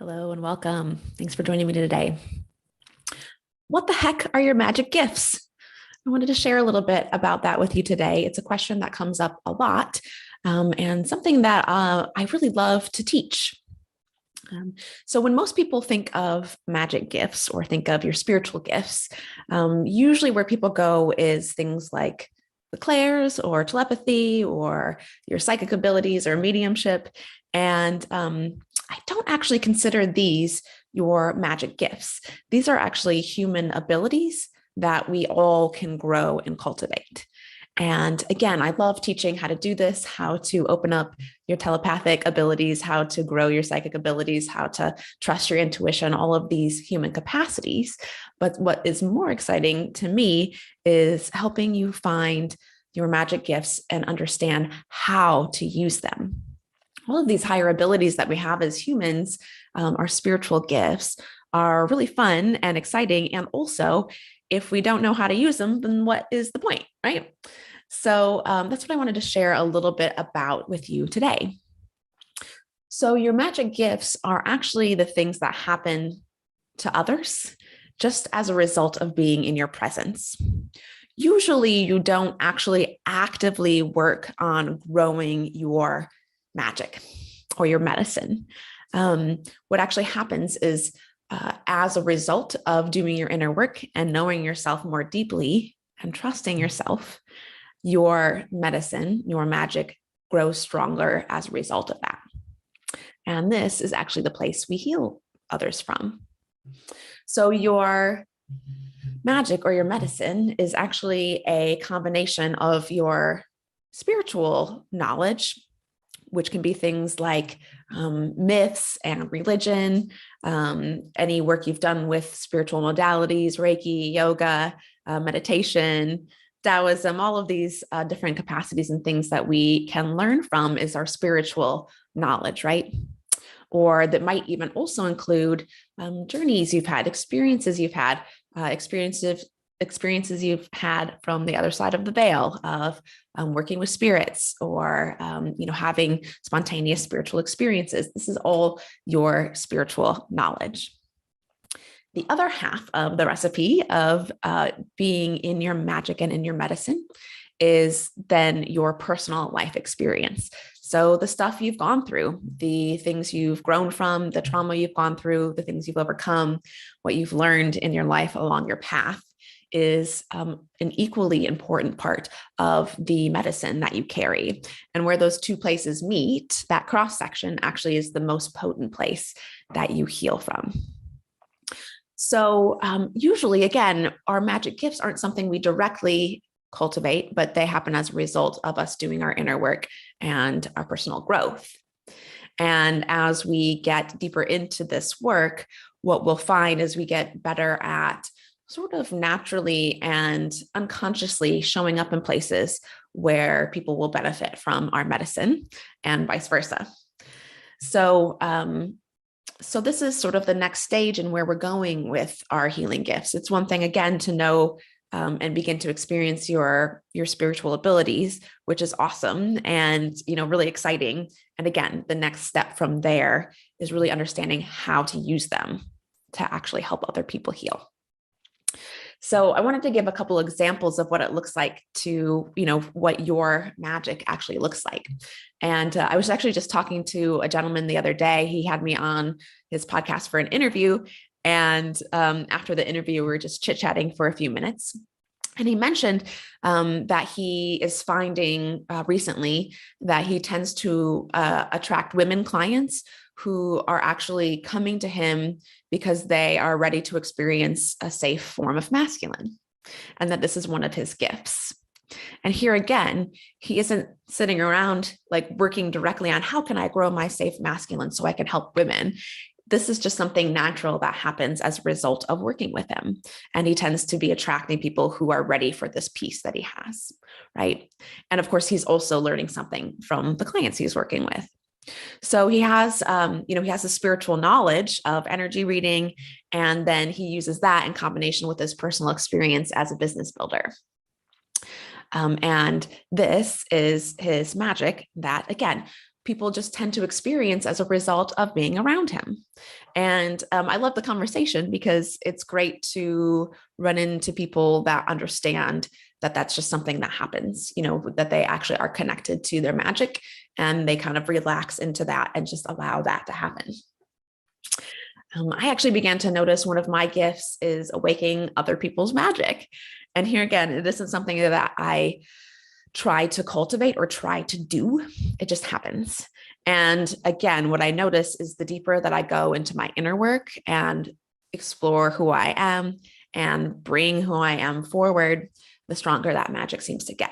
Hello and welcome. Thanks for joining me today. What the heck are your magic gifts? I wanted to share a little bit about that with you today. It's a question that comes up a lot and something that I really love to teach. So when most people think of magic gifts or think of your spiritual gifts, usually where people go is things like the clairs or telepathy or your psychic abilities or mediumship. And I don't actually consider these your magic gifts. These are actually human abilities that we all can grow and cultivate. And again, I love teaching how to do this, how to open up your telepathic abilities, how to grow your psychic abilities, how to trust your intuition, all of these human capacities. But what is more exciting to me is helping you find your magic gifts and understand how to use them. All of these higher abilities that we have as humans, our spiritual gifts, are really fun and exciting. And also, if we don't know how to use them, then what is the point, right? So that's what I wanted to share a little bit about with you today. So your magic gifts are actually the things that happen to others just as a result of being in your presence. Usually you don't actually actively work on growing your magic or your medicine. What actually happens is as a result of doing your inner work and knowing yourself more deeply and trusting yourself, your medicine, your magic grows stronger as a result of that. And this is actually the place we heal others from. So your magic or your medicine is actually a combination of your spiritual knowledge, which can be things like myths and religion, any work you've done with spiritual modalities, Reiki, yoga, meditation, Taoism, all of these different capacities and things that we can learn from is our spiritual knowledge, right? Or that might even also include journeys you've had, experiences you've had, experiences you've had from the other side of the veil of working with spirits or having spontaneous spiritual experiences. This is all your spiritual knowledge. The other half of the recipe of being in your magic and in your medicine is then your personal life experience. So the stuff you've gone through, the things you've grown from, the trauma you've gone through, the things you've overcome, what you've learned in your life along your path is an equally important part of the medicine that you carry. And where those two places meet, that cross section actually is the most potent place that you heal from. So usually, again, our magic gifts aren't something we directly cultivate, but they happen as a result of us doing our inner work and our personal growth. And as we get deeper into this work, what we'll find is we get better at sort of naturally and unconsciously showing up in places where people will benefit from our medicine and vice versa. So this is sort of the next stage in where we're going with our healing gifts. It's one thing, again, to know and begin to experience your spiritual abilities, which is awesome and really exciting. And again, the next step from there is really understanding how to use them to actually help other people heal. So I wanted to give a couple examples of what it looks like to, what your magic actually looks like. And I was actually just talking to a gentleman the other day. He had me on his podcast for an interview. And after the interview, we were just chit-chatting for a few minutes. And he mentioned that he is finding recently that he tends to attract women clients who are actually coming to him because they are ready to experience a safe form of masculine, and that this is one of his gifts. And here again, he isn't sitting around like working directly on how can I grow my safe masculine so I can help women. This is just something natural that happens as a result of working with him. And he tends to be attracting people who are ready for this piece that he has, right? And of course, he's also learning something from the clients he's working with. So he has, he has a spiritual knowledge of energy reading, and then he uses that in combination with his personal experience as a business builder. And this is his magic that, again, people just tend to experience as a result of being around him. And I love the conversation because it's great to run into people that understand that that's just something that happens, that they actually are connected to their magic and they kind of relax into that and just allow that to happen. I actually began to notice one of my gifts is awakening other people's magic. And here again, it isn't something that I try to cultivate or try to do. It just happens. And again, what I notice is the deeper that I go into my inner work and explore who I am and bring who I am forward, the stronger that magic seems to get.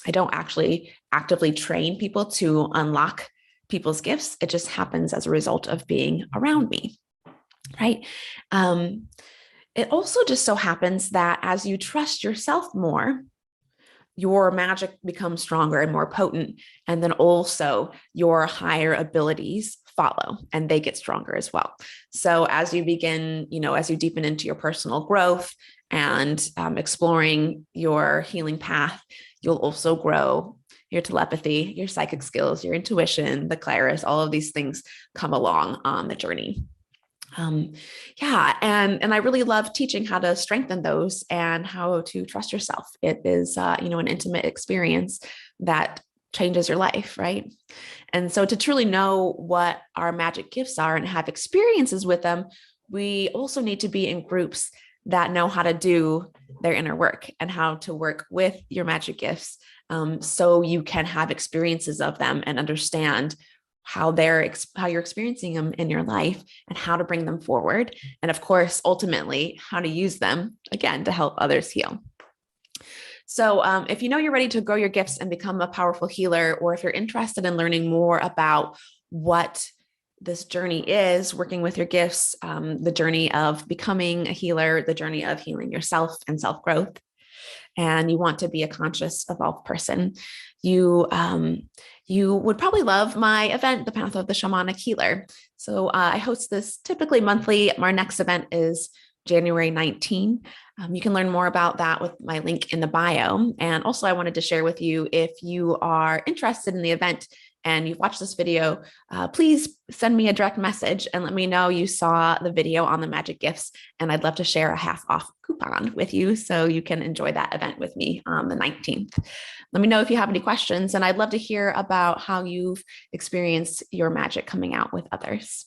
I don't actually actively train people to unlock people's gifts. It just happens as a result of being around me, right? It also just so happens that as you trust yourself more, your magic becomes stronger and more potent. And then also your higher abilities follow and they get stronger as well. So as you begin, as you deepen into your personal growth and exploring your healing path, you'll also grow your telepathy, your psychic skills, your intuition, the claris, all of these things come along on the journey. And I really love teaching how to strengthen those and how to trust yourself. It is, an intimate experience that changes your life, right? And so to truly know what our magic gifts are and have experiences with them, we also need to be in groups that know how to do their inner work and how to work with your magic gifts, so you can have experiences of them and understand how you're experiencing them in your life and how to bring them forward. And of course, ultimately, how to use them again to help others heal. So if you know you're ready to grow your gifts and become a powerful healer, or if you're interested in learning more about what this journey is, working with your gifts, the journey of becoming a healer, the journey of healing yourself and self-growth, and you want to be a conscious, evolved person, you would probably love my event, The Path of the Shamanic Healer. So I host this typically monthly. Our next event is January 19. You can learn more about that with my link in the bio. And also I wanted to share with you, if you are interested in the event and you've watched this video, please send me a direct message and let me know you saw the video on the magic gifts. And I'd love to share a half off coupon with you so you can enjoy that event with me on the 19th. Let me know if you have any questions, and I'd love to hear about how you've experienced your magic coming out with others.